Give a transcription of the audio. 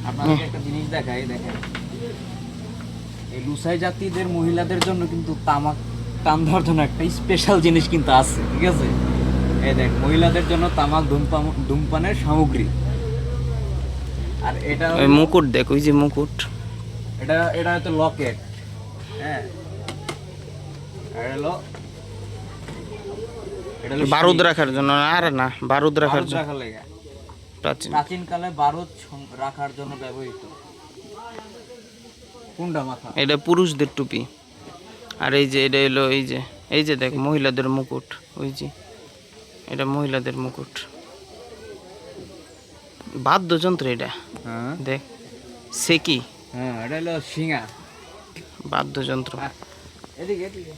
আপনাদের একটা জিনিস দেখাই, দেখেন এই লুসাই জাতিদের মহিলাদের জন্য কিন্তু তামাক টান দেওয়ার জন্য একটা স্পেশাল জিনিস কিন্তু আছে, ঠিক আছে? এই দেখ, মহিলাদের জন্য তামাক ধূমপানের সামগ্রী। আর এটা ওই মুকুট দেখ, ওই যে মুকুট, এটা এটা হয়তো লকেট, হ্যাঁ। আর এটা হলো বারুদ রাখার জন্য। আর না, বারুদ রাখার বারুদ জন্য, রাখার লেগে, প্রাচীন। প্রাচীনকালে বারুদ রাখার জন্য ব্যবহৃত। কোনটা মাথা? এটা পুরুষদের টুপি। আর এই যে এটা হলো, এই যে দেখ মহিলাদের মুকুট, ওই যে এটা মহিলাদের মুকুট। বাদ্যযন্ত্র এটা, হ্যাঁ দেখ সেকি, হ্যাঁ, এটা হলো শিঙা। বাদ্যযন্ত্র। এদিকে এদিকে